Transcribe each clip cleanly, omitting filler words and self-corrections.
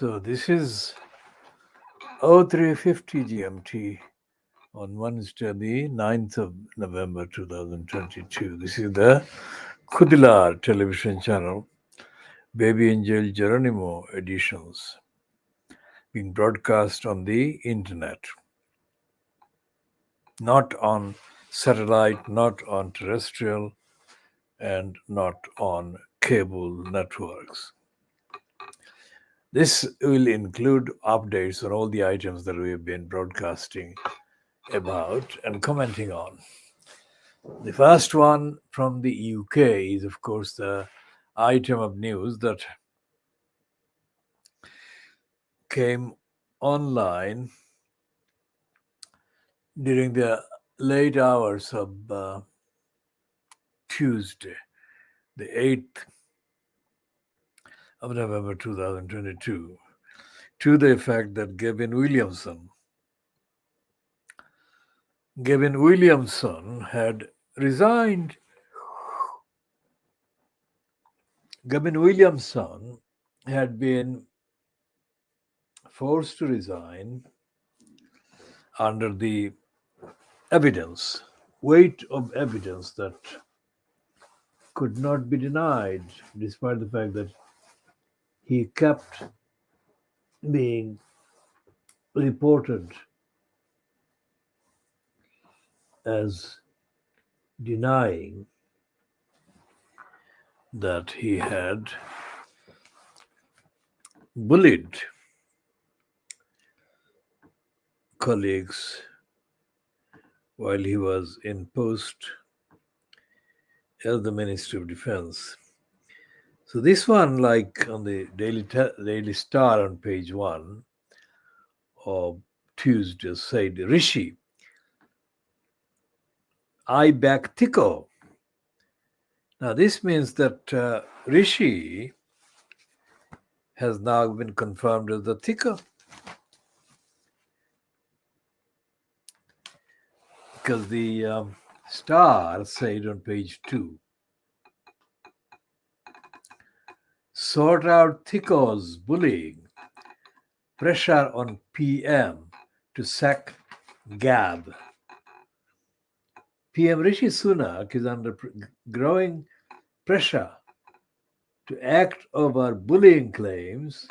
So this is 0350 GMT on Wednesday, the 9th of November 2022. This is the Khoodeelaar television channel, Baby Angel Geronimo editions, being broadcast on the internet, not on satellite, not on terrestrial, and not on cable networks. This will include updates on all the items that we have been broadcasting about and commenting on. The first one from the UK is, of course, the item of news that came online during the late hours of Tuesday, the 8th of November 2022, to the effect that Gavin Williamson had resigned. Gavin Williamson had been forced to resign under the weight of evidence that could not be denied, despite the fact that he kept being reported as denying that he had bullied colleagues while he was in post as the Minister of Defense. So this one, like on the Daily Star on page 1 of Tuesday, said, Rishi, I back Thicko. Now this means that Rishi has now been confirmed as the Thicko, because the Star said on page 2, sort out Thicko's bullying, pressure on PM to sack Gab. PM Rishi Sunak is under growing pressure to act over bullying claims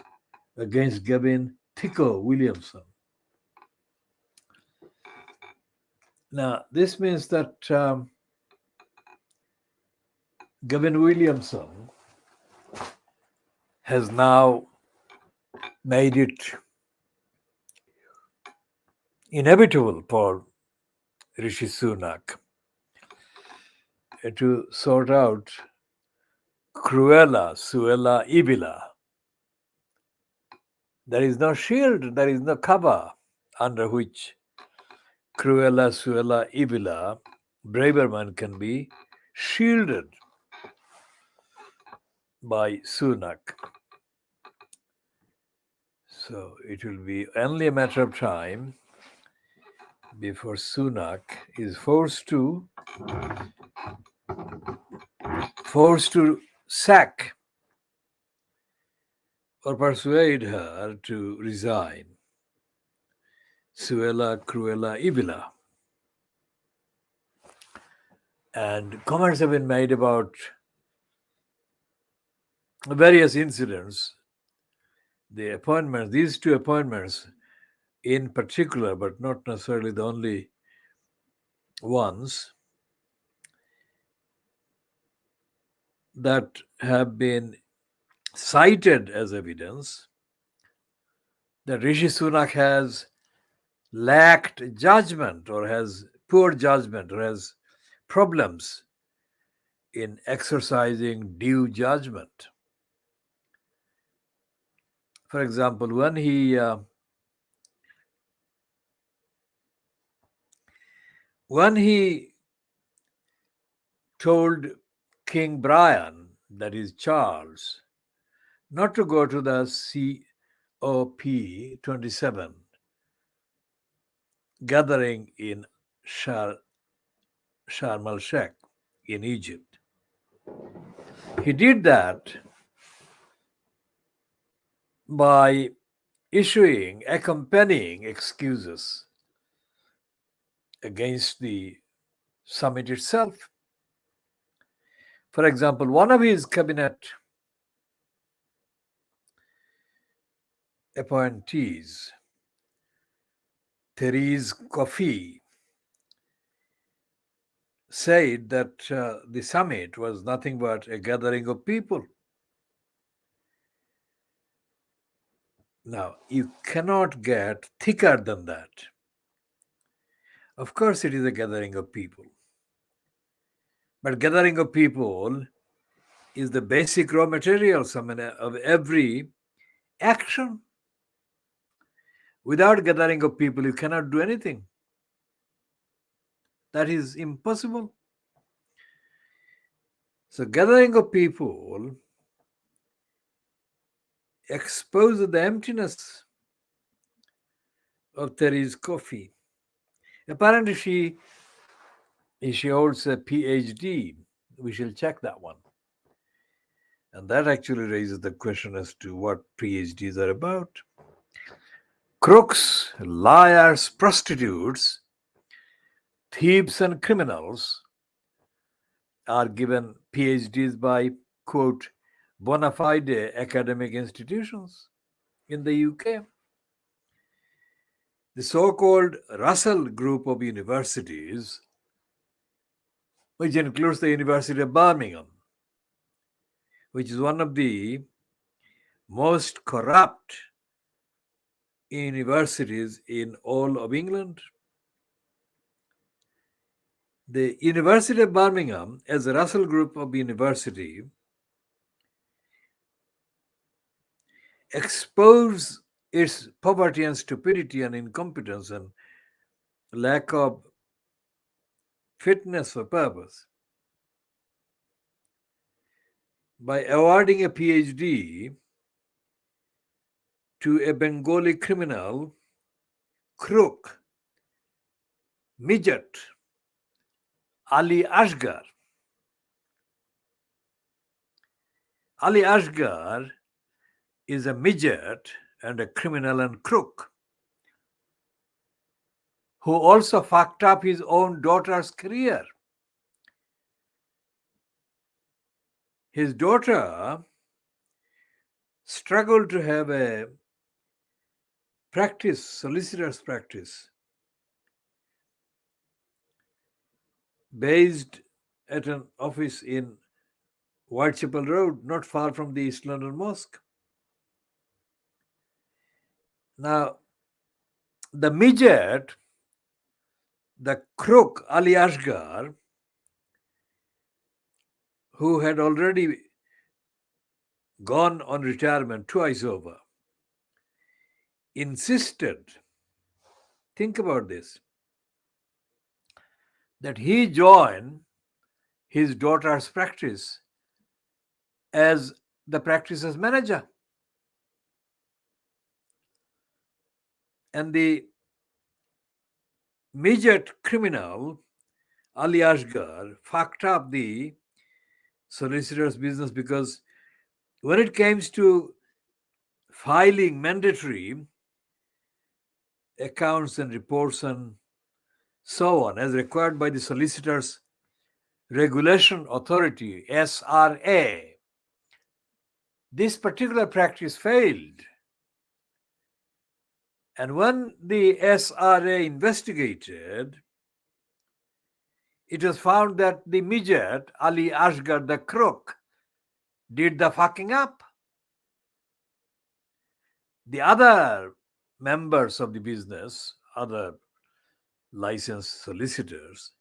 against Gavin Thicko Williamson. Now, this means that Gavin Williamson has now made it inevitable for Rishi Sunak to sort out Cruella, Suella, Ibila. There is no shield, there is no cover under which Cruella, Suella, Ibila, Braverman can be shielded by Sunak. So it will be only a matter of time before Sunak is forced to sack or persuade her to resign. Suella, Cruella, Ibila. And comments have been made about various incidents, the appointments, these two appointments in particular, but not necessarily the only ones, that have been cited as evidence that Rishi Sunak has lacked judgment or has poor judgment or has problems in exercising due judgment. For example, when he told King Brian, that is Charles, not to go to the COP27 gathering in Sharm el-Sheikh in Egypt. He did that by issuing accompanying excuses against the summit itself. For example, one of his cabinet appointees, Therese Coffey, said that the summit was nothing but a gathering of people. Now, you cannot get thicker than that. Of course, it is a gathering of people. But gathering of people is the basic raw materials of every action. Without gathering of people, you cannot do anything. That is impossible. So, gathering of people exposes the emptiness of Therese Coffey. Apparently, she holds a PhD. We shall check that one. And that actually raises the question as to what PhDs are about. Crooks, liars, prostitutes, thieves, and criminals are given PhDs by, quote, bona fide academic institutions in the UK. The so-called Russell Group of universities, which includes the University of Birmingham, which is one of the most corrupt universities in all of England. The University of Birmingham, as a Russell Group of University, expose its poverty and stupidity and incompetence and lack of fitness for purpose by awarding a PhD to a Bengali criminal, crook, midget, Ali Asghar. Ali Asghar is a midget and a criminal and crook who also fucked up his own daughter's career. His daughter struggled to have a practice, solicitor's practice, based at an office in Whitechapel Road, not far from the East London Mosque. Now, the midget, the crook Ali Asghar, who had already gone on retirement twice over, insisted, think about this, that he join his daughter's practice as the practice's manager. And the midget criminal, Ali Asghar, fucked up the solicitor's business because when it came to filing mandatory accounts and reports and so on, as required by the Solicitors Regulation Authority, SRA, this particular practice failed. And when the SRA investigated, it was found that the midget, Ali Asghar, the crook, did the fucking up. The other members of the business, other licensed solicitors,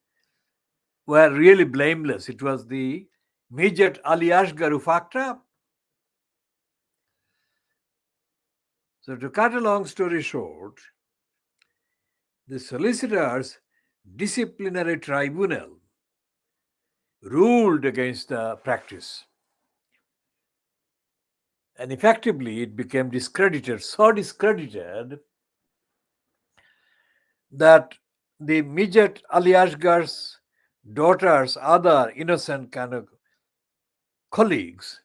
were really blameless. It was the midget Ali Asghar who fucked up. So to cut a long story short, the solicitors' disciplinary tribunal ruled against the practice. And effectively, it became discredited, so discredited that the midget Ali Asghar's daughter's other innocent kind of colleagues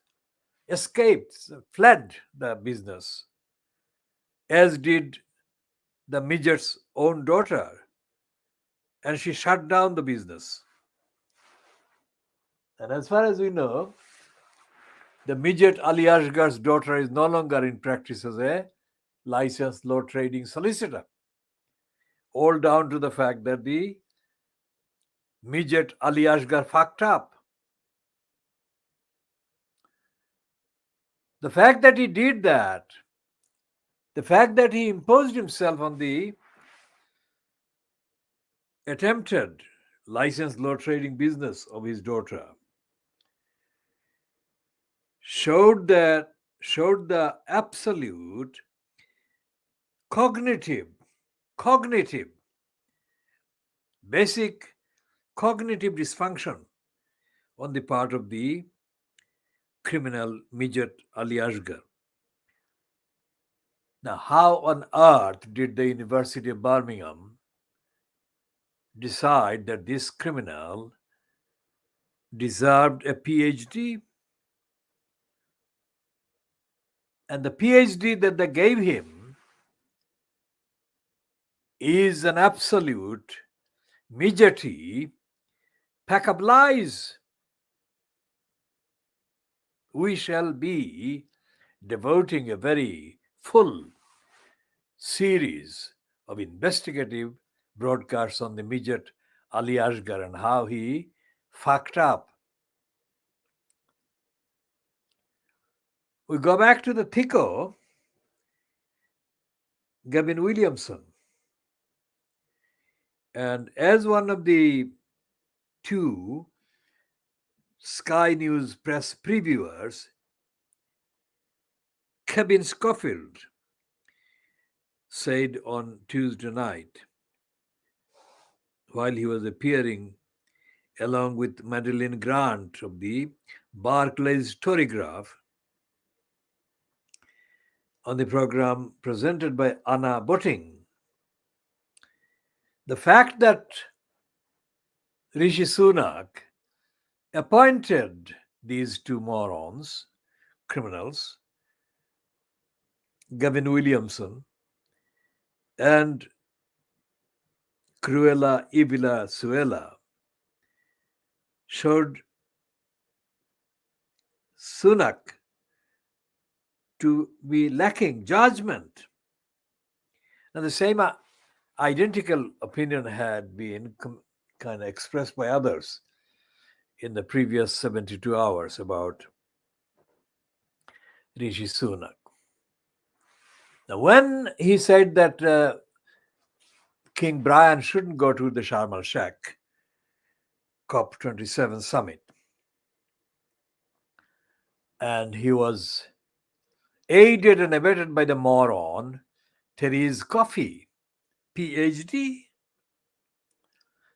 escaped, fled the business, as did the midget's own daughter, and she shut down the business. And as far as we know, the midget Ali Asgar's daughter is no longer in practice as a licensed law trading solicitor, all down to the fact that the midget Ali Asgar fucked up. The fact that he did that, the fact that he imposed himself on the attempted licensed law trading business of his daughter, showed the absolute cognitive cognitive basic cognitive dysfunction on the part of the criminal midget Ali Asgar. Now, how on earth did the University of Birmingham decide that this criminal deserved a PhD? And the PhD that they gave him is an absolute midgety pack of lies. We shall be devoting a very full series of investigative broadcasts on the midget Ali Asgar and how he fucked up. We go back to the Thicko, Gavin Williamson. And as one of the two Sky News press previewers, Kevin Schofield said on Tuesday night, while he was appearing along with Madeline Grant of the Barclays Storygraph on the program presented by Anna Botting, the fact that Rishi Sunak appointed these two morons, criminals, Gavin Williamson and Cruella Ivila Suela, showed Sunak to be lacking judgment. Now, the same identical opinion had been kind of expressed by others in the previous 72 hours about Rishi Sunak. Now, when he said that King Brian shouldn't go to the Sharm el-Sheikh COP27 summit, and he was aided and abetted by the moron Therese Coffey, PhD,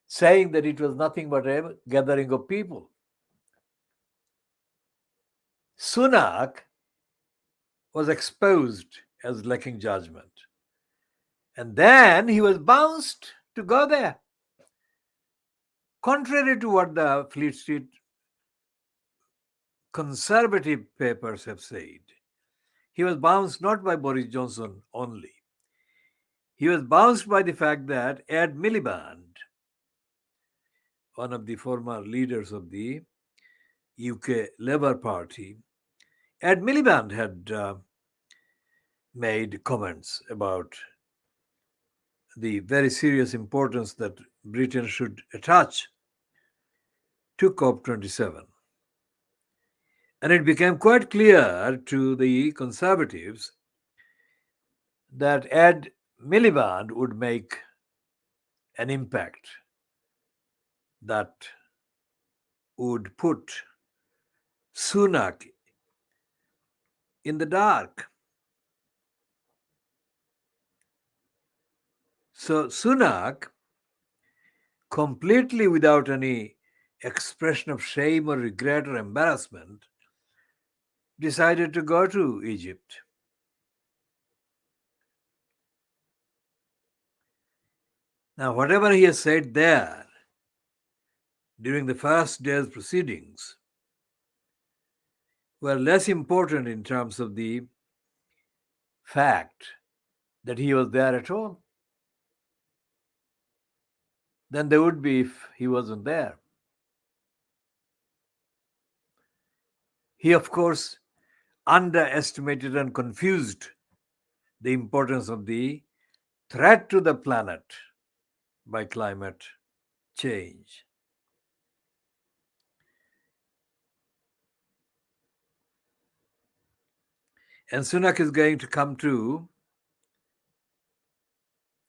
saying that it was nothing but a gathering of people. Sunak was exposed as lacking judgment. And then he was bounced to go there. Contrary to what the Fleet Street conservative papers have said, he was bounced not by Boris Johnson only. He was bounced by the fact that Ed Miliband, one of the former leaders of the UK Labour Party, Ed Miliband had made comments about the very serious importance that Britain should attach to COP27. And it became quite clear to the Conservatives that Ed Miliband would make an impact that would put Sunak in the dark. So Sunak, completely without any expression of shame or regret or embarrassment, decided to go to Egypt. Now, whatever he has said there during the first day's proceedings were less important in terms of the fact that he was there at all than there would be if he wasn't there. He, of course, underestimated and confused the importance of the threat to the planet by climate change. And Sunak is going to come to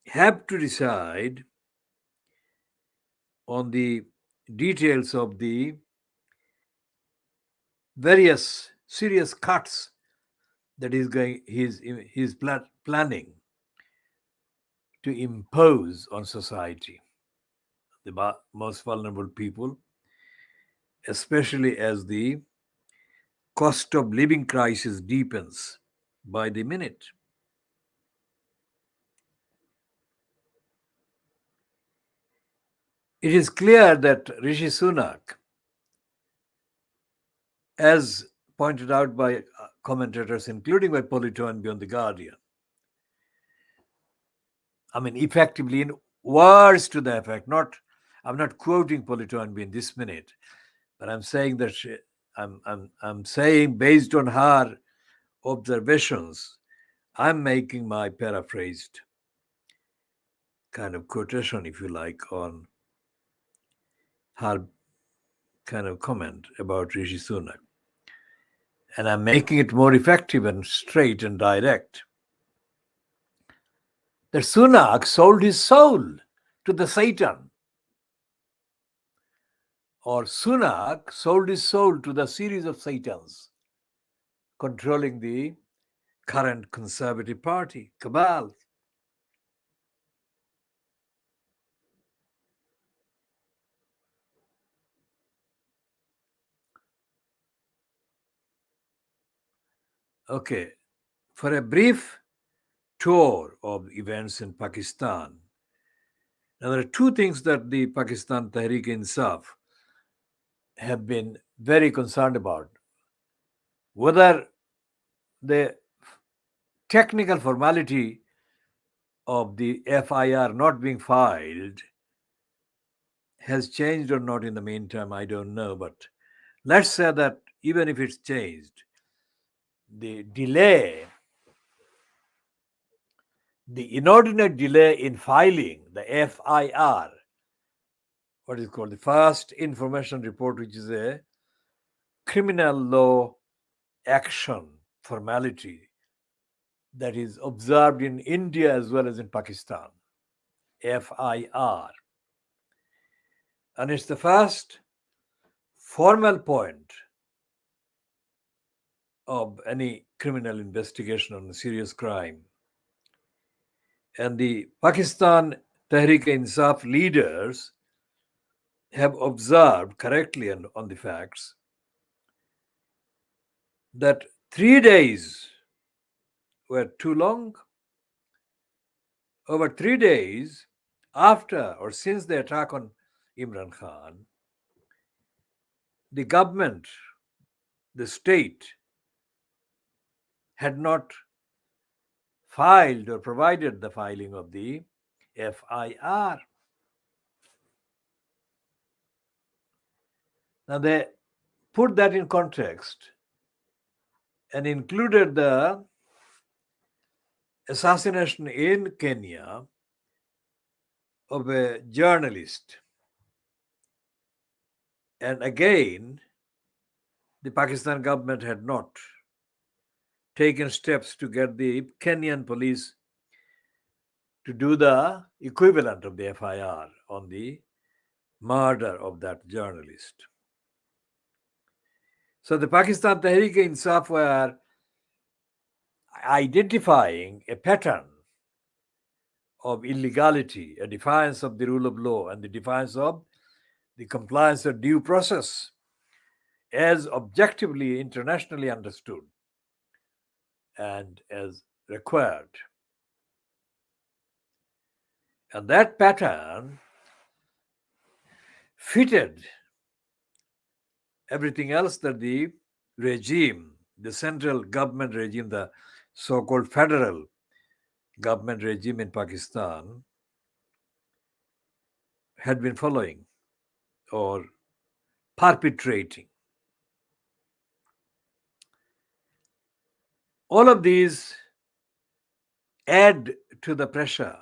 have to decide on the details of the various serious cuts that he's planning to impose on society, the most vulnerable people, especially as the cost of living crisis deepens by the minute. It is clear that Rishi Sunak, as pointed out by commentators, including by Polito and Beyond the Guardian, effectively in words to the effect, I'm not quoting Polito and Beyond this minute, but I'm saying that I'm saying based on her observations, I'm making my paraphrased kind of quotation, if you like, on her kind of comment about Rishi Sunak. And I'm making it more effective and straight and direct. That Sunak sold his soul to the Satan. Or Sunak sold his soul to the series of Satans controlling the current Conservative Party, cabal. Okay, for a brief tour of events in Pakistan. Now, there are two things that the Pakistan Tehreek-e-Insaf have been very concerned about. Whether the technical formality of the FIR not being filed has changed or not in the meantime, I don't know. But let's say that even if it's changed, the delay, the inordinate delay in filing the FIR, what is called the First Information Report, which is a criminal law action formality that is observed in India as well as in Pakistan, FIR. And it's the first formal point of any criminal investigation on a serious crime. And the Pakistan Tehreek-e-Insaf leaders have observed correctly and on the facts that 3 days were too long. Over 3 days after or since the attack on Imran Khan, the government, the state, had not filed or provided the filing of the FIR. Now they put that in context and included the assassination in Kenya of a journalist. And again, the Pakistan government had not taken steps to get the Kenyan police to do the equivalent of the FIR on the murder of that journalist. So the Pakistan Tehreek-e-Insaf were identifying a pattern of illegality, a defiance of the rule of law, and the defiance of the compliance of due process as objectively internationally understood and as required. And that pattern fitted everything else that the regime, the central government regime, the so-called federal government regime in Pakistan had been following or perpetrating. All of these add to the pressure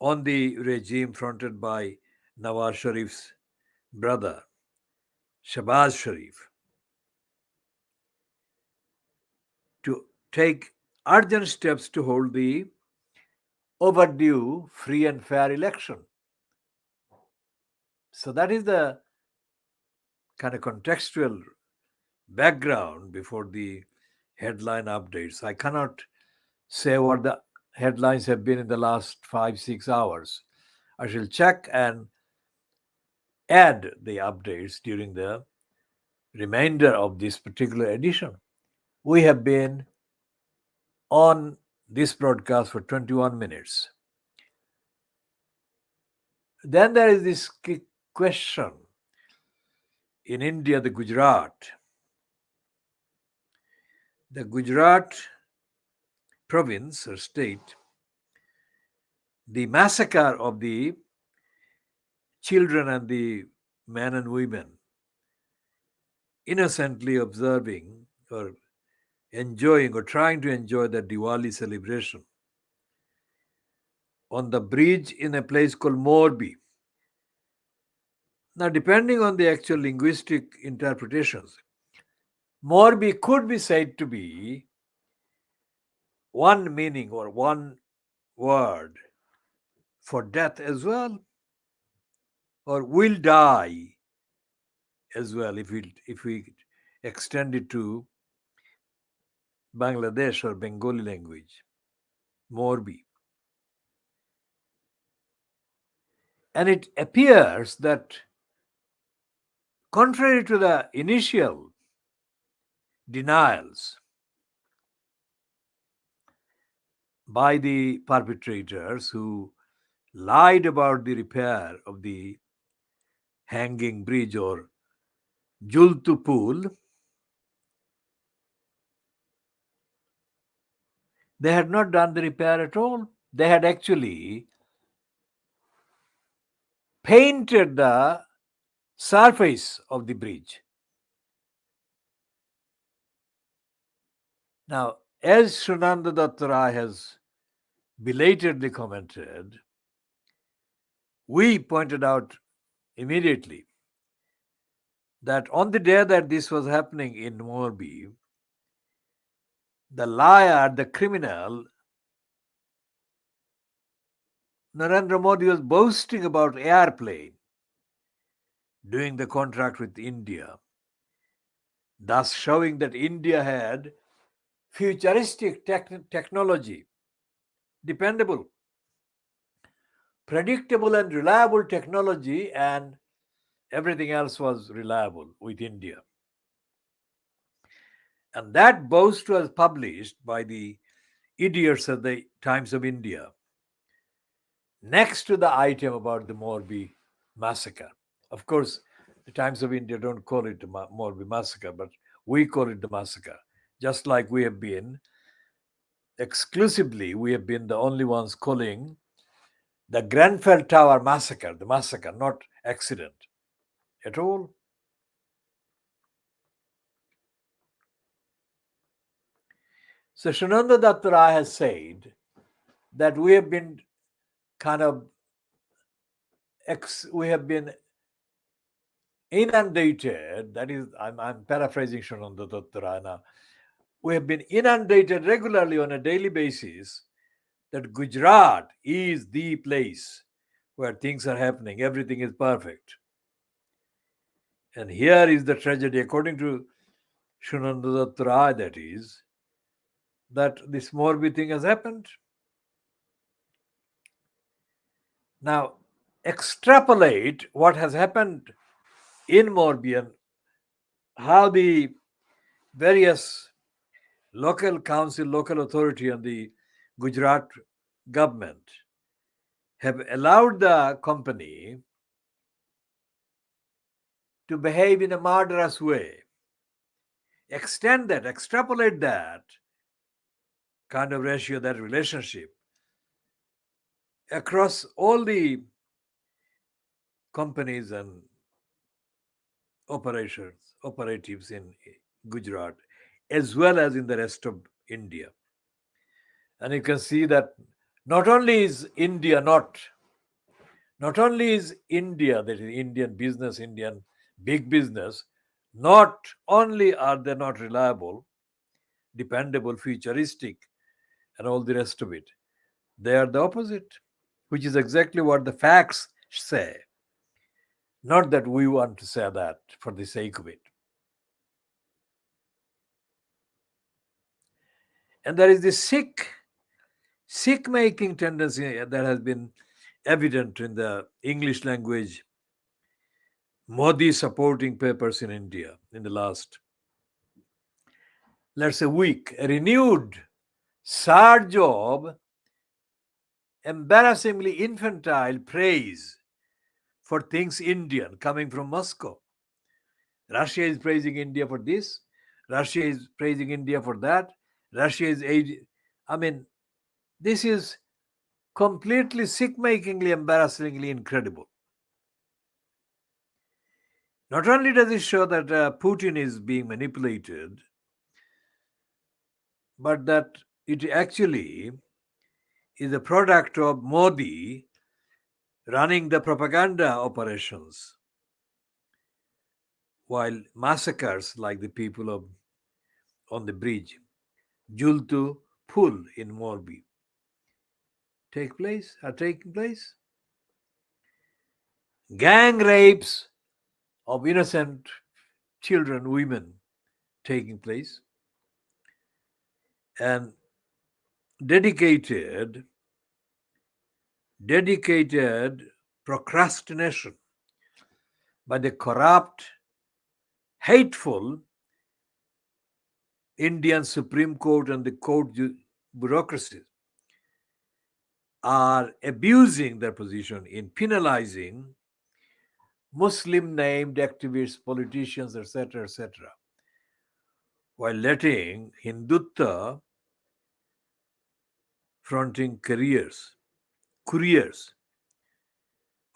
on the regime fronted by Nawaz Sharif's brother, Shahbaz Sharif, to take urgent steps to hold the overdue free and fair election. So that is the kind of contextual background before the headline updates. I cannot say what the headlines have been in the last 5-6 hours. I shall check and add the updates during the remainder of this particular edition. We have been on this broadcast for 21 minutes. Then there is this question. In India, the Gujarat province or state, the massacre of the children and the men and women innocently observing or enjoying or trying to enjoy the Diwali celebration on the bridge in a place called Morbi. Now, depending on the actual linguistic interpretations, Morbi could be said to be one meaning or one word for death as well, or will die as well if we extend it to Bangladesh or Bengali language, Morbi. And it appears that, contrary to the initial denials by the perpetrators who lied about the repair of the hanging bridge or Jultu pool, they had not done the repair at all. They had actually painted the surface of the bridge. Now, as Shunanda Datta Rai has belatedly commented, we pointed out immediately that on the day that this was happening in Morbi, the liar, the criminal, Narendra Modi was boasting about airplane doing the contract with India, thus showing that India had futuristic technology, dependable, predictable and reliable technology, and everything else was reliable with India. And that boast was published by the idiots of the Times of India next to the item about the Morbi massacre. Of course, the Times of India don't call it the Morbi massacre, but we call it the massacre. Just like we have been the only ones calling the Grenfell Tower massacre, the massacre, not accident at all. So Shananda Datta Rai has said that we have been inundated. That is, I'm paraphrasing Shananda Datta Rai now. We have been inundated regularly on a daily basis that Gujarat is the place where things are happening. Everything is perfect. And here is the tragedy, according to Shunanda Datta Rai, that is, that this Morbi thing has happened. Now, extrapolate what has happened in Morbi and how the various local council, local authority, and the Gujarat government have allowed the company to behave in a murderous way. Extend that, extrapolate that kind of ratio, that relationship across all the companies and operatives in Gujarat, as well as in the rest of India. And you can see that not only is India not only is India, that is Indian business, Indian big business, not only are they not reliable, dependable, futuristic, and all the rest of it, they are the opposite, which is exactly what the facts say. Not that we want to say that for the sake of it. And there is this sick making tendency that has been evident in the English language Modi supporting papers in India in the last, let's say, week. A renewed surge of embarrassingly infantile praise for things Indian coming from Moscow. Russia is praising India for this. Russia is praising India for that. Russia is aid. I mean, this is completely sick-makingly, embarrassingly incredible. Not only does it show that Putin is being manipulated, but that it actually is a product of Modi running the propaganda operations, while massacres like the people of on the bridge, Jultu Pul in Morbi, are taking place. Gang rapes of innocent children, women taking place, and dedicated procrastination by the corrupt, hateful Indian Supreme Court and the court bureaucracies are abusing their position in penalizing Muslim named activists, politicians, etc., while letting Hindutva fronting couriers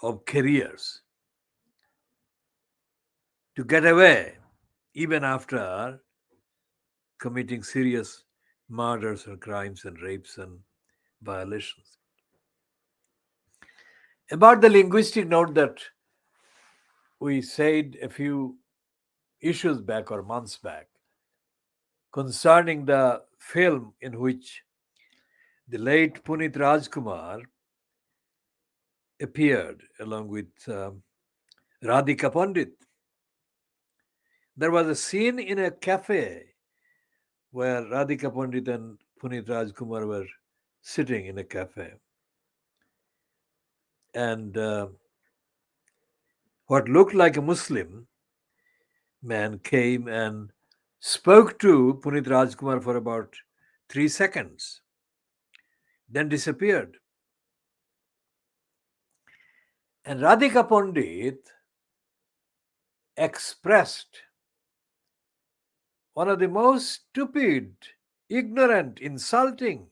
of careers to get away even after committing serious murders and crimes and rapes and violations. About the linguistic note that we said a few issues back or months back concerning the film in which the late Punit Rajkumar appeared along with Radhika Pandit. There was a scene in a cafe where Radhika Pandit and Punit Rajkumar were sitting in a cafe. And what looked like a Muslim man came and spoke to Punit Rajkumar for about 3 seconds, then disappeared. And Radhika Pandit expressed one of the most stupid, ignorant, insulting,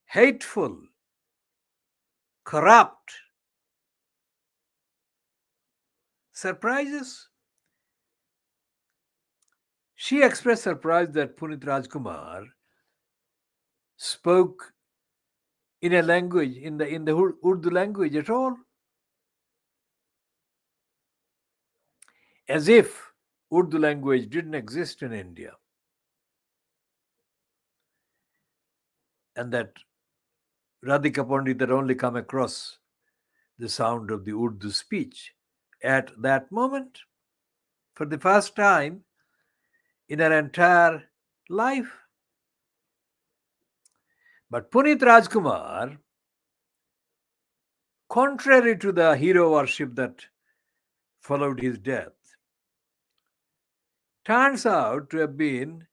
hateful, corrupt surprises. She expressed surprise that Punit Rajkumar spoke in a language, in the Urdu language at all, as if Urdu language didn't exist in India, and that Radhika Pandit had only come across the sound of the Urdu speech at that moment for the first time in her entire life. But Punit Rajkumar, contrary to the hero worship that followed his death, turns out to have been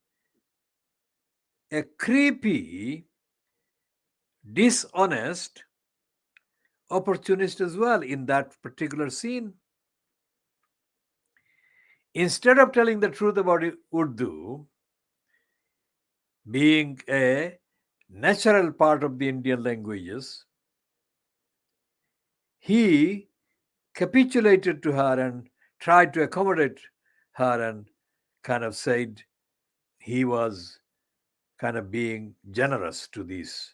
a creepy, dishonest opportunist as well in that particular scene. Instead of telling the truth about Urdu, being a natural part of the Indian languages, he capitulated to her and tried to accommodate her and kind of said he was kind of being generous to these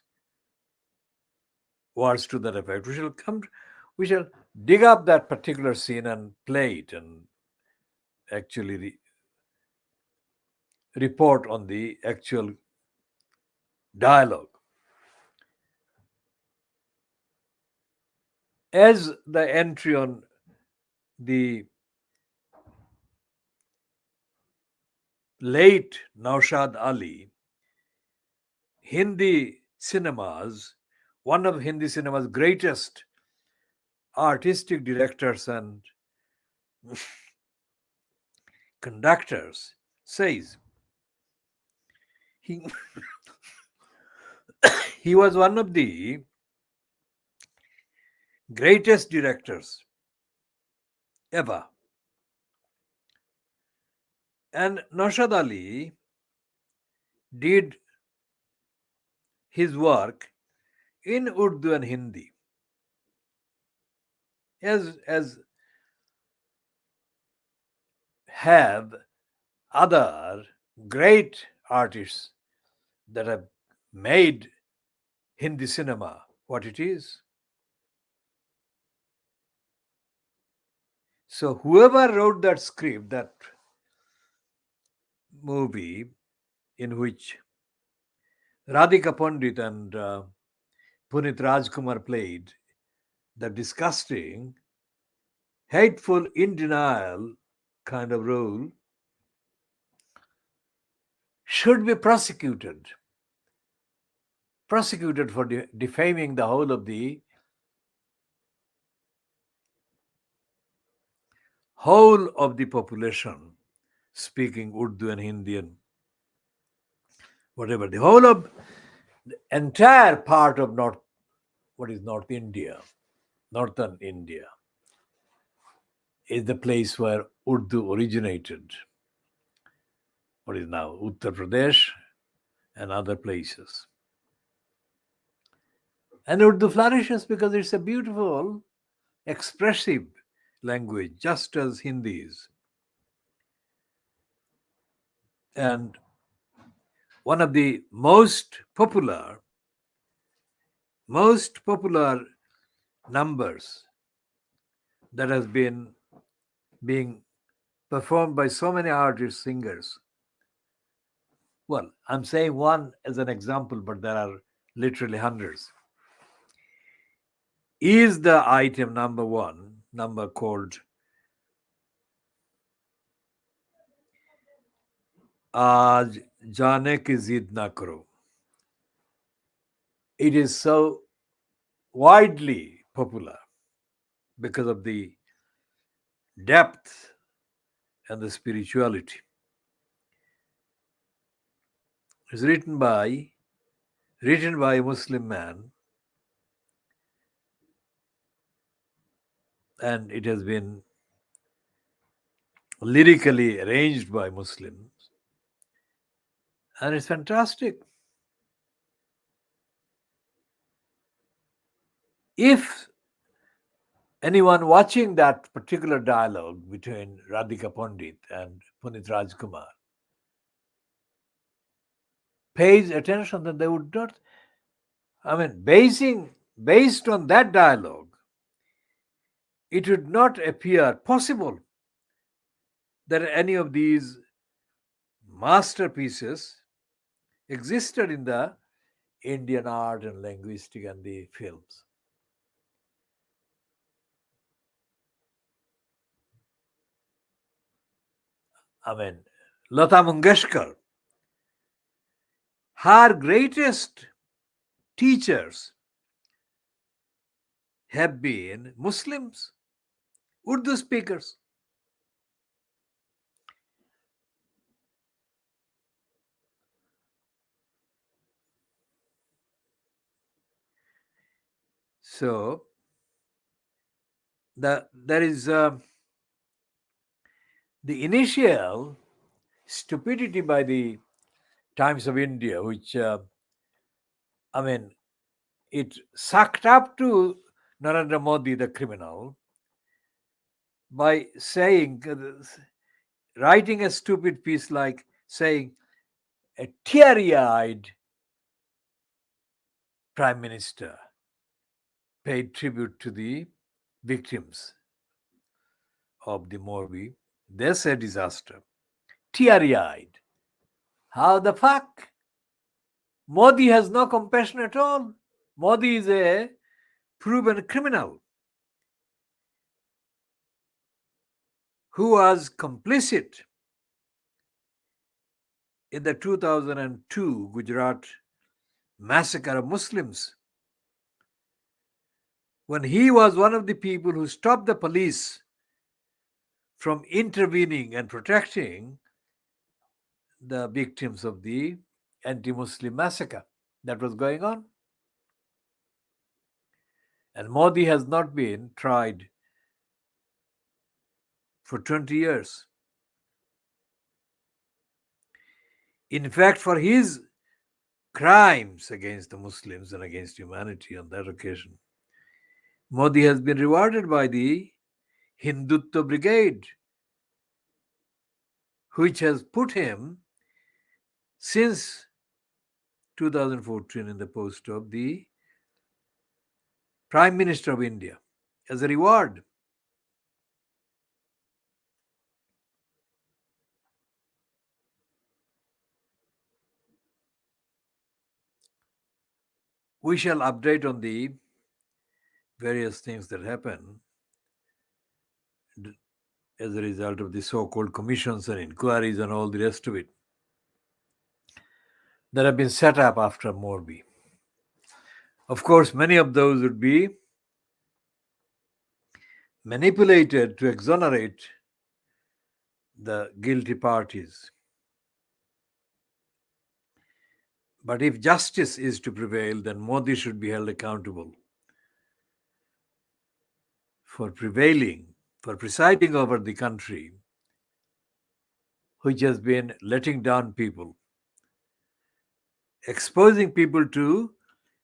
words to that effect. We shall dig up that particular scene and play it and actually report on the actual dialogue. As the entry on the late Naushad Ali, Hindi cinemas, one of Hindi cinema's greatest artistic directors and conductors, says he, he was one of the greatest directors ever. And Naushad Ali did his work in Urdu and Hindi. As have other great artists that have made Hindi cinema what it is. So whoever wrote that script, that movie in which Radhika Pandit and Punit Rajkumar played the disgusting, hateful, in denial kind of role, should be prosecuted for defaming the whole of the population speaking Urdu and Hindi and whatever. The whole of the entire part of North India, northern India, is the place where Urdu originated. What is now Uttar Pradesh and other places. And Urdu flourishes because it's a beautiful, expressive language, just as Hindi is. And one of the most popular numbers that has been being performed by so many artists, singers. Well, I'm saying one as an example, but there are literally hundreds. Is the item number one, number called Aaj Jaane Ki Zid Na Karo. It is so widely popular because of the depth and the spirituality. It's written by a Muslim man, and it has been lyrically arranged by Muslims, and it's fantastic. If anyone watching that particular dialogue between Radhika Pandit and Punit Rajkumar pays attention, then they would not, based on that dialogue, it would not appear possible that any of these masterpieces existed in the Indian art and linguistic and the films. Lata Mangeshkar, her greatest teachers have been Muslims, Urdu speakers. So there is the initial stupidity by the Times of India, which, I mean, it sucked up to Narendra Modi, the criminal, by saying, writing a stupid piece like saying, a teary eyed prime minister paid tribute to the victims of the Morbi. There's a disaster. Teary eyed. How the fuck? Modi has no compassion at all. Modi is a proven criminal who was complicit in the 2002 Gujarat massacre of Muslims, when he was one of the people who stopped the police from intervening and protecting the victims of the anti-Muslim massacre that was going on. And Modi has not been tried for 20 years. In fact, for his crimes against the Muslims and against humanity on that occasion, Modi has been rewarded by the Hindutva Brigade, which has put him since 2014 in the post of the Prime Minister of India as a reward. We shall update on the various things that happen as a result of the so-called commissions and inquiries and all the rest of it that have been set up after Morbi. Of course, many of those would be manipulated to exonerate the guilty parties. But if justice is to prevail, then Modi should be held accountable for presiding over the country, which has been letting down people, exposing people to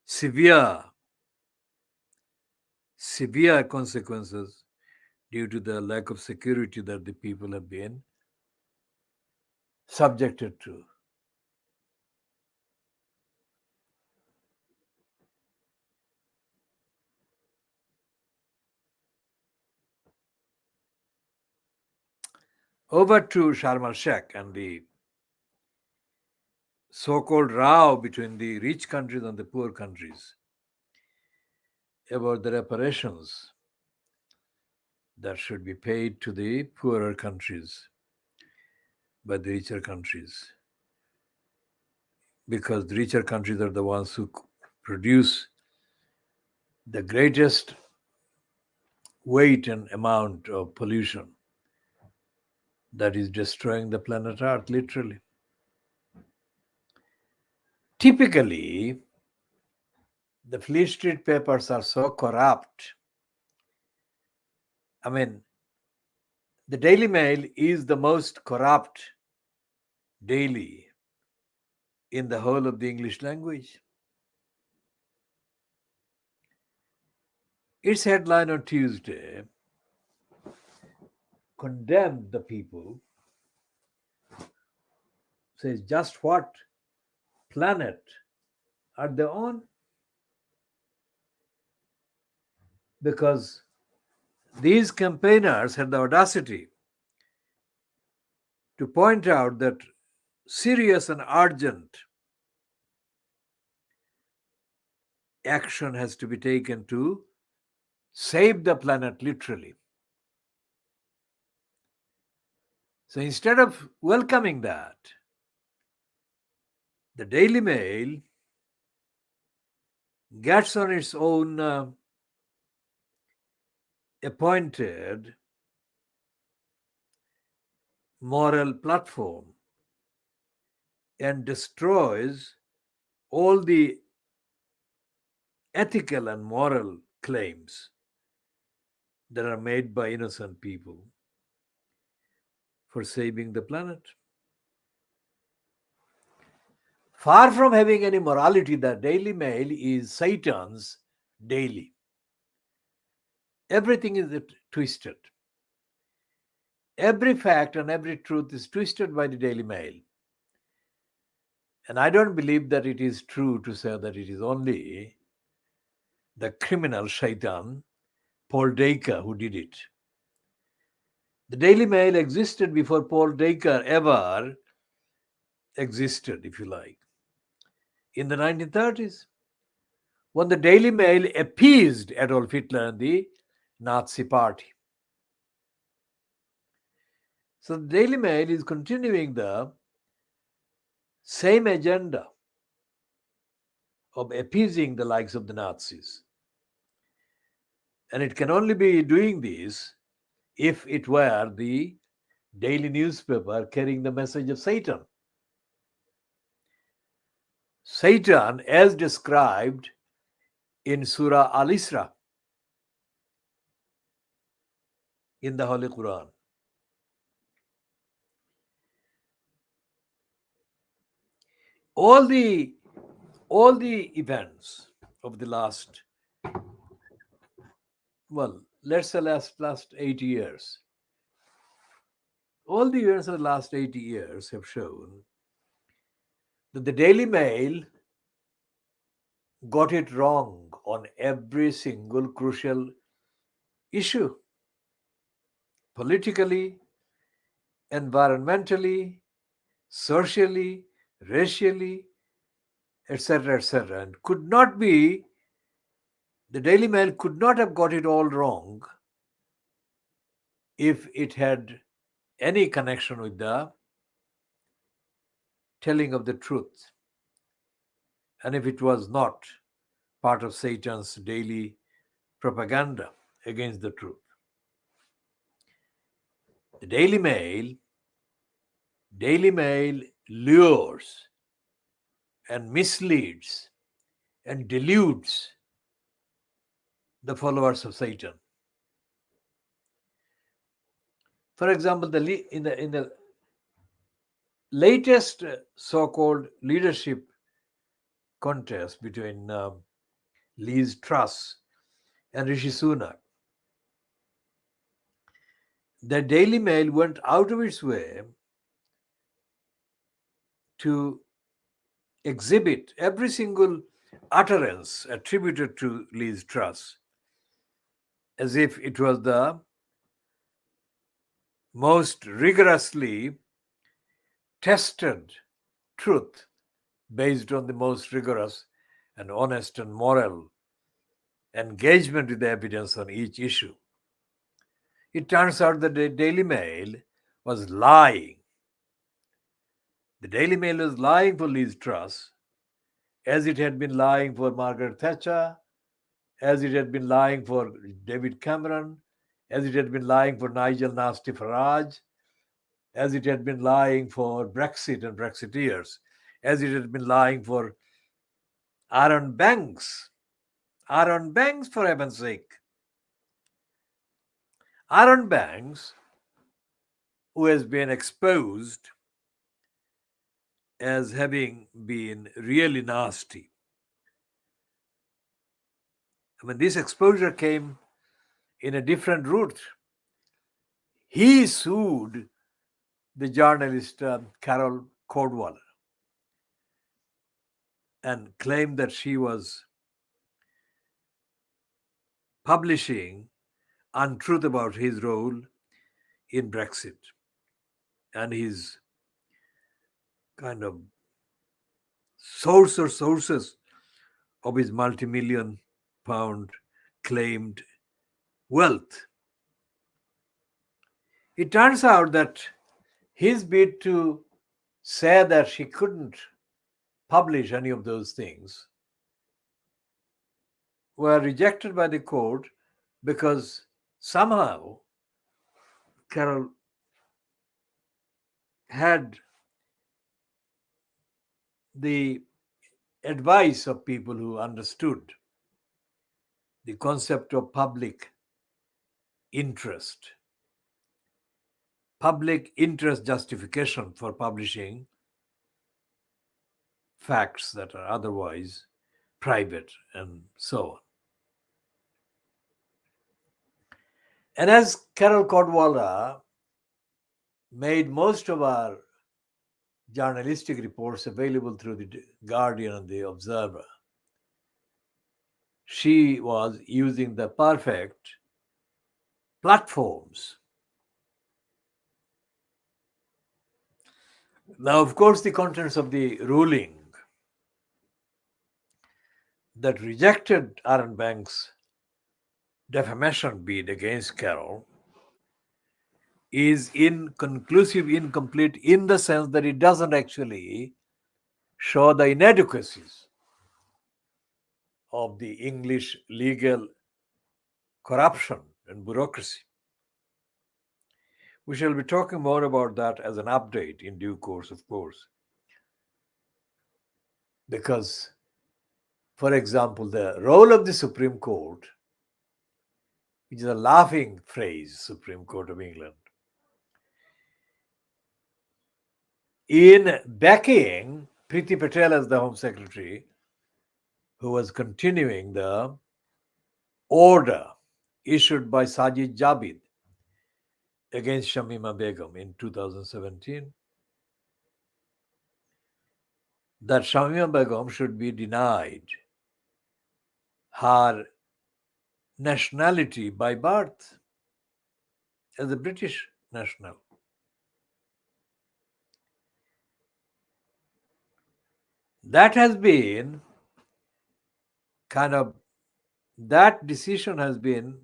severe consequences due to the lack of security that the people have been subjected to. Over to Sharm el-Sheikh and the so-called row between the rich countries and the poor countries about the reparations that should be paid to the poorer countries by the richer countries, because the richer countries are the ones who produce the greatest weight and amount of pollution that is destroying the planet Earth, literally. Typically, the Fleet Street papers are so corrupt. I mean, the Daily Mail is the most corrupt daily in the whole of the English language. Its headline on Tuesday condemned the people, says just what planet are they on? Because these campaigners had the audacity to point out that serious and urgent action has to be taken to save the planet, literally. So instead of welcoming that, the Daily Mail gets on its own appointed moral platform and destroys all the ethical and moral claims that are made by innocent people for saving the planet. Far from having any morality, the Daily Mail is Satan's daily. Everything is twisted. Every fact and every truth is twisted by the Daily Mail. And I don't believe that it is true to say that it is only the criminal Shaitan, Paul Dacre, who did it. The Daily Mail existed before Paul Dacre ever existed, if you like. In the 1930s, when the Daily Mail appeased Adolf Hitler and the Nazi Party. So the Daily Mail is continuing the same agenda of appeasing the likes of the Nazis. And it can only be doing this if it were the daily newspaper carrying the message of Satan. Satan, as described in Surah Al-Isra in the Holy Quran. All the events of the last, well, let's say last 80 years, all the events of the last 80 years have shown that the Daily Mail got it wrong on every single crucial issue, politically, environmentally, socially, racially, etc., etc., and the Daily Mail could not have got it all wrong if it had any connection with the telling of the truth, and if it was not part of Satan's daily propaganda against the truth. The Daily Mail lures and misleads and deludes the followers of Satan. For example, in the latest so-called leadership contest between Liz Truss and Rishi Sunak, the Daily Mail went out of its way to exhibit every single utterance attributed to Liz Truss as if it was the most rigorously tested truth based on the most rigorous and honest and moral engagement with the evidence on each issue. It turns out that the Daily Mail was lying. The Daily Mail was lying for Liz Truss, as it had been lying for Margaret Thatcher, as it had been lying for David Cameron, as it had been lying for Nigel Nasty Farage, as it had been lying for Brexit and Brexiteers, as it had been lying for Aaron Banks. Aaron Banks, for heaven's sake. Aaron Banks, who has been exposed as having been really nasty. I mean, this exposure came in a different route. He sued the journalist Carol Cordwaller and claimed that she was publishing untruth about his role in Brexit and his kind of source or sources of his multi-million pound claimed wealth. It turns out that his bid to say that she couldn't publish any of those things were rejected by the court because somehow Carol had the advice of people who understood the concept of public interest justification for publishing facts that are otherwise private, and so on. And as Carol Codwalla made most of our journalistic reports available through the Guardian and the Observer, she was using the perfect platforms. Now, of course, the contents of the ruling that rejected Aaron Banks' defamation bid against Carol is inconclusive, incomplete, in the sense that it doesn't actually show the inadequacies of the English legal corruption and bureaucracy. We shall be talking more about that as an update in due course, of course. Because, for example, the role of the Supreme Court, which is a laughing phrase, Supreme Court of England, in backing Priti Patel as the Home Secretary, who was continuing the order issued by Sajid Javid against Shamima Begum in 2017, that Shamima Begum should be denied her nationality by birth as a British national. That has been that decision has been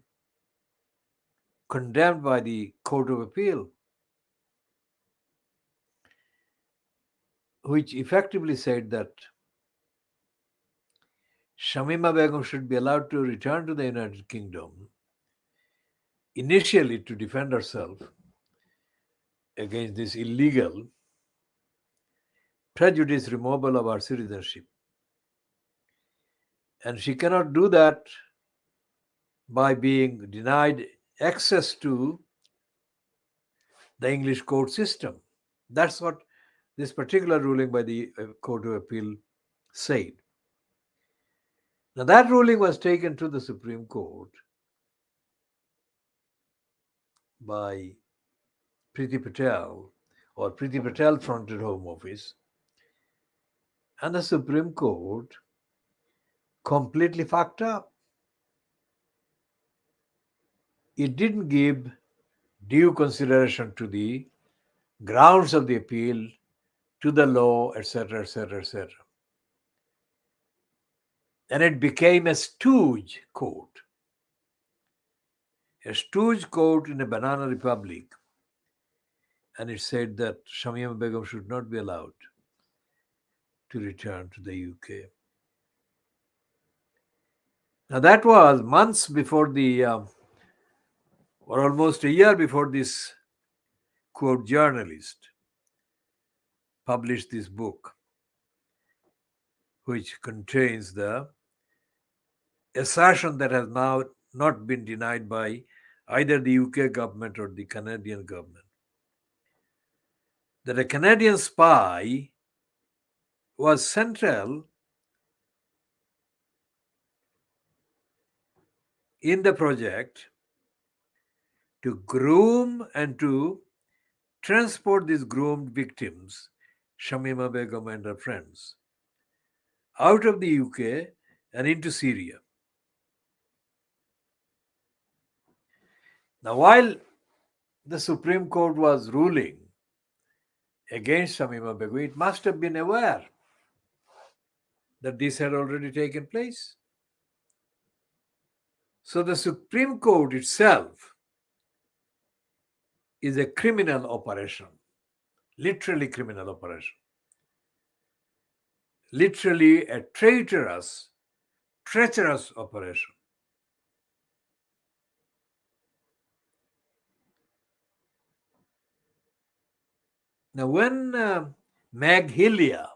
condemned by the Court of Appeal, which effectively said that Shamima Begum should be allowed to return to the United Kingdom, initially to defend herself against this illegal prejudice removal of her citizenship. And she cannot do that by being denied access to the English court system. That's what this particular ruling by the Court of Appeal said. Now, that ruling was taken to the Supreme Court by Priti Patel, or Priti Patel fronted Home Office, and the Supreme Court completely fucked up. It didn't give due consideration to the grounds of the appeal, to the law, etc., etc., etc. And it became a stooge court. A stooge court in a banana republic. And it said that Shamima Begum should not be allowed to return to the UK. Now, that was months before or almost a year before this quote journalist published this book, which contains the assertion that has now not been denied by either the UK government or the Canadian government, that a Canadian spy was central in the project to groom and to transport these groomed victims, Shamima Begum and her friends, out of the UK and into Syria. Now, while the Supreme Court was ruling against Shamima Begum, it must have been aware that this had already taken place. So the Supreme Court itself is a criminal operation, literally criminal operation, literally a treacherous operation. Now, when Meg Hillier,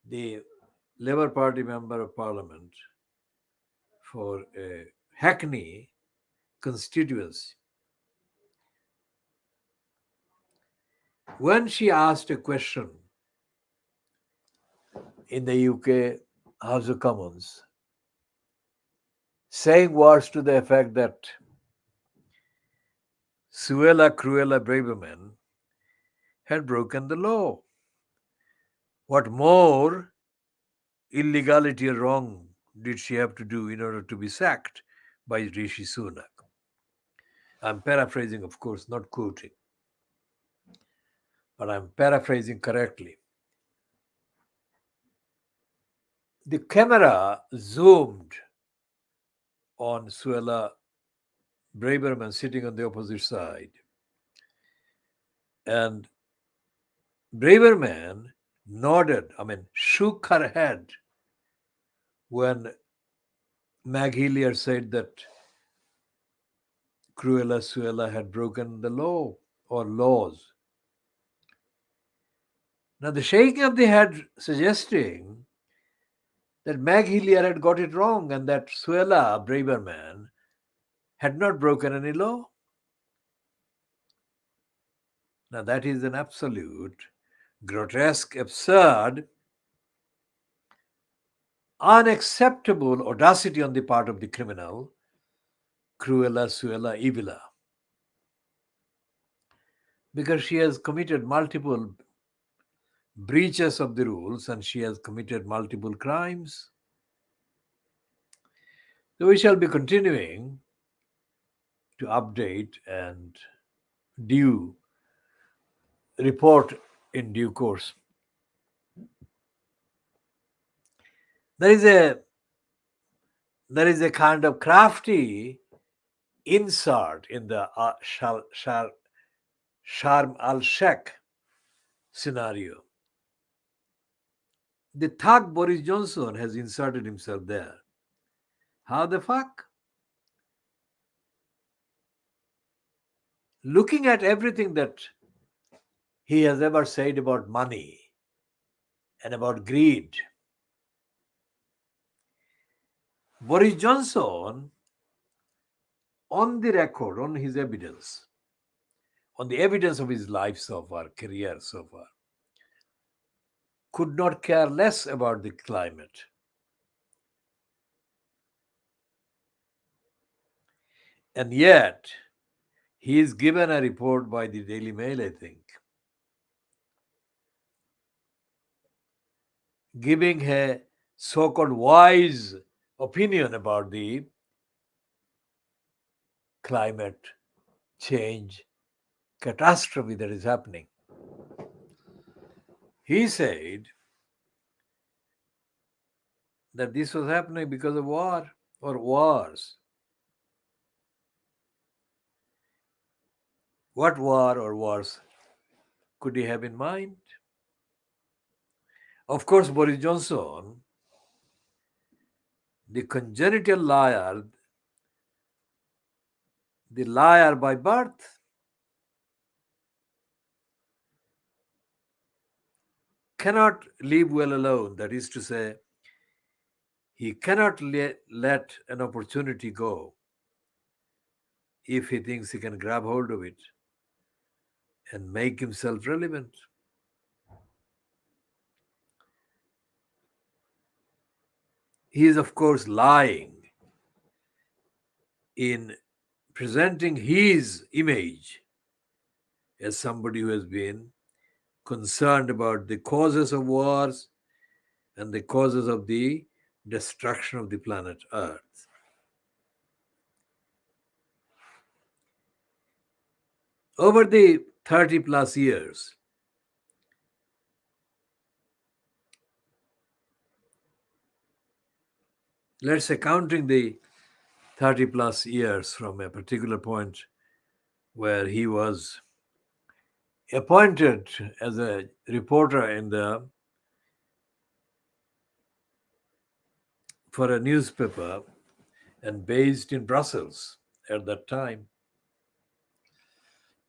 the Labour Party member of Parliament for Hackney constituency, when she asked a question in the UK House of Commons, saying words to the effect that Suella Cruella Braverman had broken the law. What more illegality or wrong did she have to do in order to be sacked by Rishi Sunak? I'm paraphrasing, of course, not quoting, but I'm paraphrasing correctly. The camera zoomed on Suella Braverman sitting on the opposite side, and Braverman shook her head when Mag Hillier said that Cruella Suella had broken the law or laws. Now, the shaking of the head suggesting that Mag Hillier had got it wrong and that Suella Braverman had not broken any law. Now, that is an absolute, grotesque, absurd, unacceptable audacity on the part of the criminal, Cruella Suella Evila, because she has committed multiple breaches of the rules and she has committed multiple crimes. So we shall be continuing to update and due report in due course. There is a there is a kind of crafty insert in the Sharm al Sheikh scenario. The thug Boris Johnson has inserted himself there. How the fuck? Looking at everything that he has ever said about money and about greed, Boris Johnson, on the record, on his evidence, on the evidence of his life so far, career so far, could not care less about the climate. And yet, he is given a report by the Daily Mail, I think, giving a so called wise opinion about the climate change catastrophe that is happening. He said that this was happening because of war or wars. What war or wars could he have in mind? Of course, Boris Johnson, the congenital liar, the liar by birth, cannot leave well alone. That is to say, he cannot let an opportunity go if he thinks he can grab hold of it and make himself relevant. He is, of course, lying in presenting his image as somebody who has been concerned about the causes of wars and the causes of the destruction of the planet Earth. Over the 30 plus years, let's say counting the 30 plus years from a particular point where he was appointed as a reporter for a newspaper and based in Brussels at that time.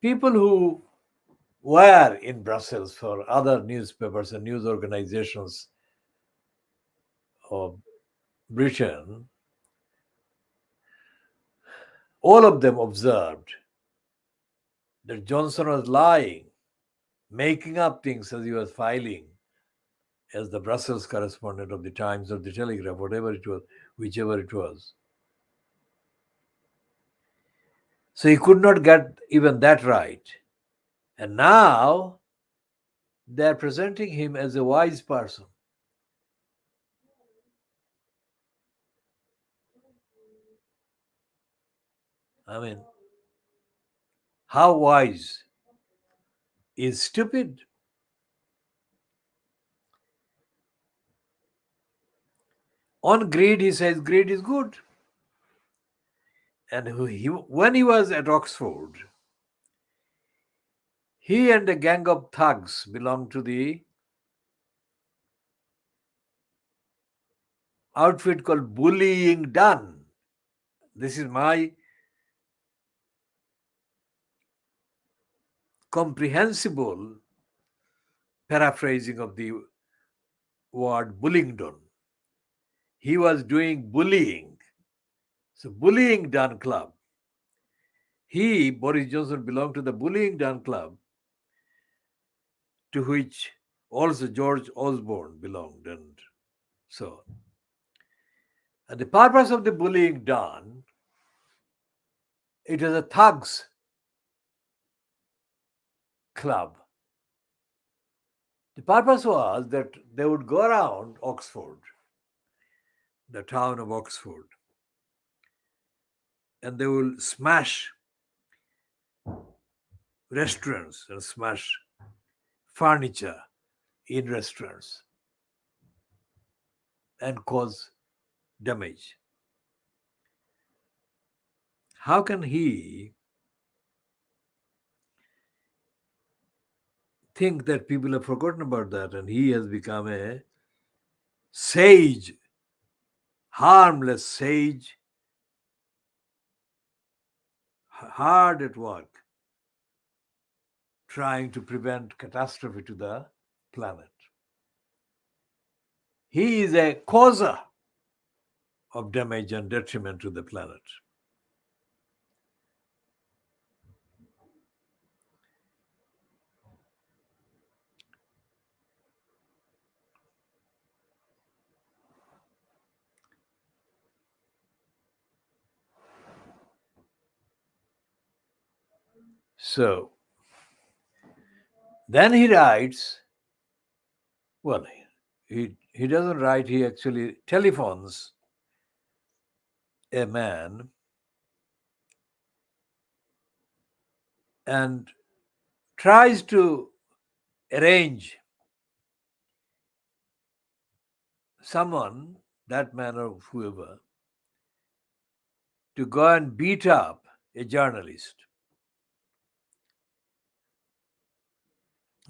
People who were in Brussels for other newspapers and news organizations of Britain, all of them observed that Johnson was lying, making up things as he was filing as the Brussels correspondent of the Times or the Telegraph, whatever it was, whichever it was. So he could not get even that right. And now they are presenting him as a wise person. I mean, how wise is stupid? On greed, he says greed is good. And when he was at Oxford, he and a gang of thugs belonged to the outfit called Bullying Done. This is my comprehensible paraphrasing of the word Bullingdon. He was doing bullying. So, Bullying Done Club. He, Boris Johnson, belonged to the Bullying Done Club, to which also George Osborne belonged, and so on. And the purpose of the Bullying Done, it was a thugs club. The purpose was that they would go around Oxford, the town of Oxford, and they will smash restaurants and smash furniture in restaurants and cause damage. How can he think that people have forgotten about that and he has become a sage, harmless sage, hard at work, trying to prevent catastrophe to the planet? He is a causer of damage and detriment to the planet. So then he writes, well, he doesn't write, he actually telephones a man and tries to arrange someone, that man or whoever, to go and beat up a journalist.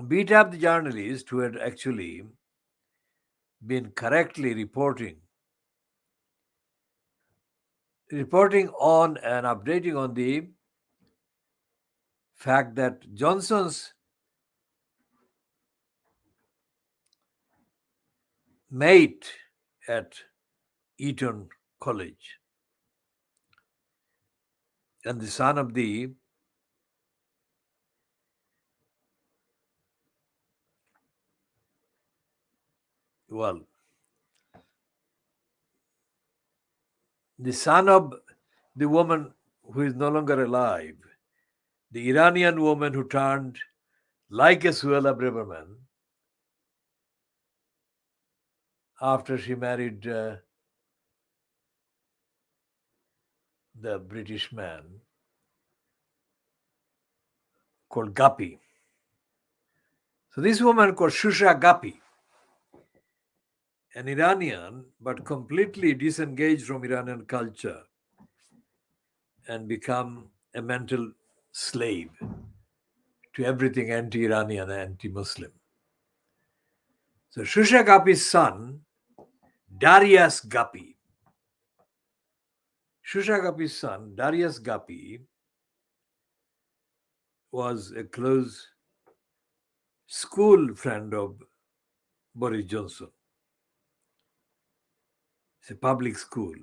Beat up the journalist who had actually been correctly reporting on and updating on the fact that Johnson's mate at Eton College and the son of the well, the son of the woman who is no longer alive, the Iranian woman who turned like a Suella Braverman after she married the British man called Guppy. So this woman called Shusha Guppy, an Iranian but completely disengaged from Iranian culture and become a mental slave to everything anti-Iranian, anti-Muslim. So Shusha Guppy's son, Darius Guppy. Shusha Guppy's son, Darius Guppy, was a close school friend of Boris Johnson. It's a public school.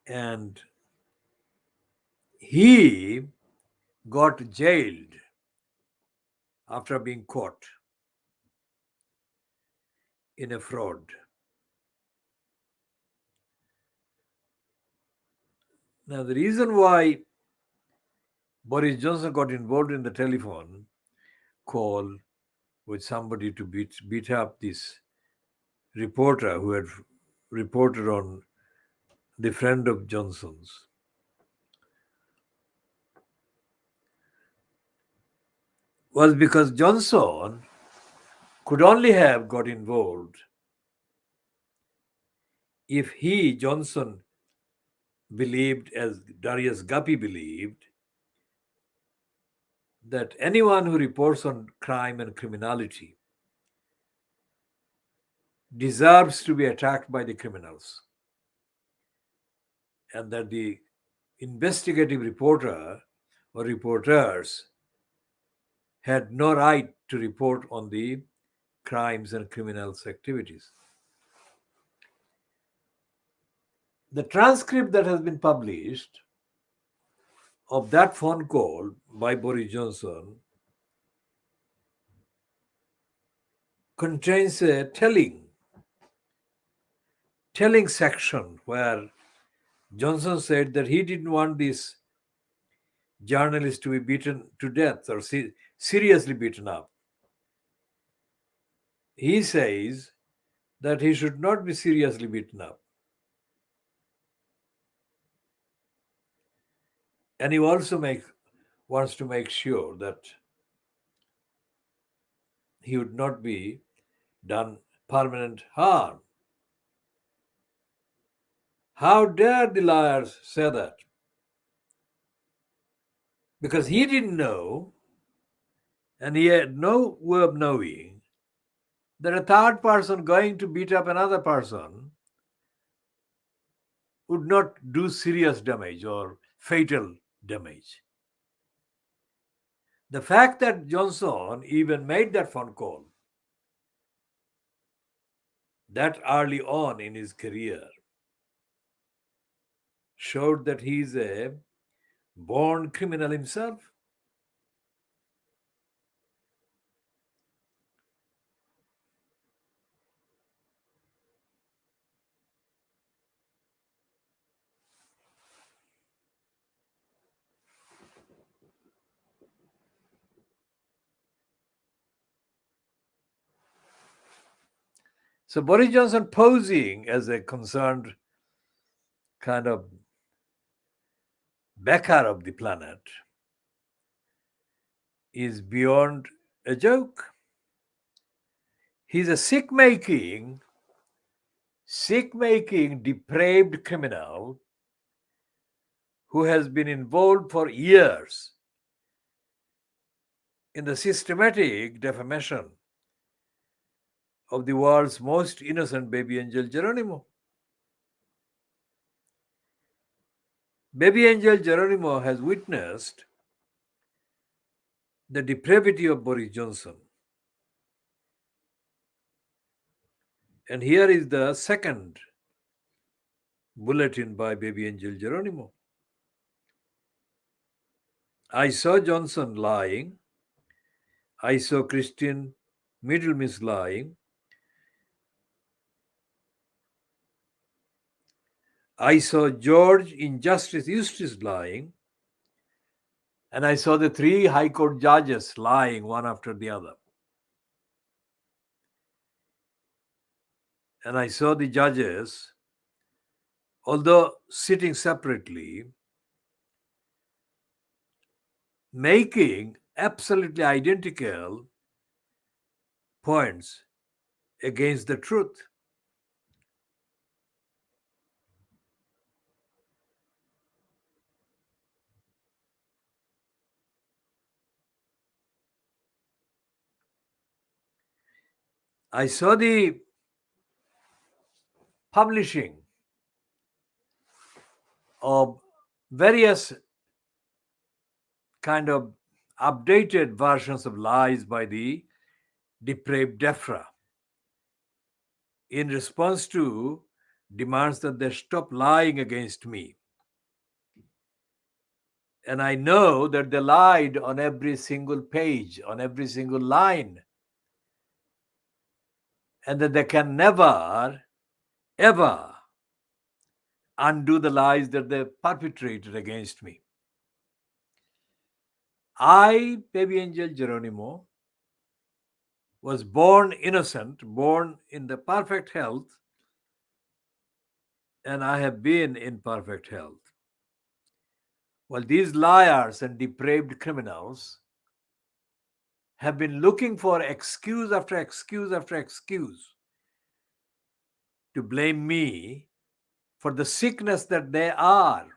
And he got jailed after being caught in a fraud. Now, the reason why Boris Johnson got involved in the telephone call with somebody to beat up this reporter who had reported on the friend of Johnson's was because Johnson could only have got involved if he, Johnson, believed, as Darius Guppy believed, that anyone who reports on crime and criminality deserves to be attacked by the criminals, and that the investigative reporter or reporters had no right to report on the crimes and criminals activities. The transcript that has been published of that phone call by Boris Johnson contains a telling section where Johnson said that he didn't want this journalist to be beaten to death or seriously beaten up. He says that he should not be seriously beaten up. And he also wants to make sure that he would not be done permanent harm. How dare the liars say that? Because he didn't know, and he had no way of knowing, that a third person going to beat up another person would not do serious damage or fatal damage. The fact that Johnson even made that phone call that early on in his career showed that he is a born criminal himself. So Boris Johnson posing as a concerned kind of backer of the planet is beyond a joke. He's a sick-making, depraved criminal who has been involved for years in the systematic defamation of the world's most innocent baby angel Geronimo. Baby angel Geronimo has witnessed the depravity of Boris Johnson. And here is the second bulletin by baby angel Geronimo. I saw Johnson lying. I saw Christian Middlemiss lying. I saw George Injustice Eustace lying. And I saw the three High Court judges lying one after the other. And I saw the judges, although sitting separately, making absolutely identical points against the truth. I saw the publishing of various kind of updated versions of lies by the depraved DEFRA in response to demands that they stop lying against me. And I know that they lied on every single page, on every single line, and that they can never, ever undo the lies that they perpetrated against me. I, baby angel Geronimo, was born innocent, born in the perfect health, and I have been in perfect health. While these liars and depraved criminals have been looking for excuse after excuse after excuse to blame me for the sickness that they are.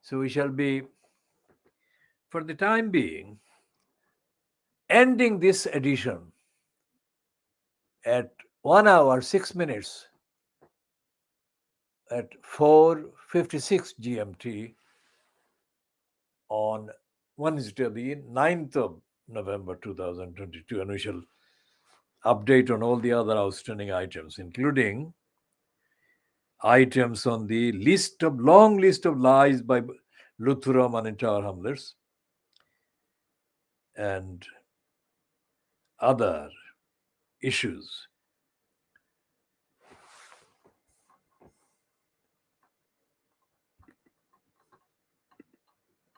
So we shall be, for the time being, ending this edition at 1 hour 6 minutes at 4:56 GMT on Wednesday, the 9th of November 2022, and we shall update on all the other outstanding items, including items on the long list of lies by Luthuram and Tower Hamlets and other issues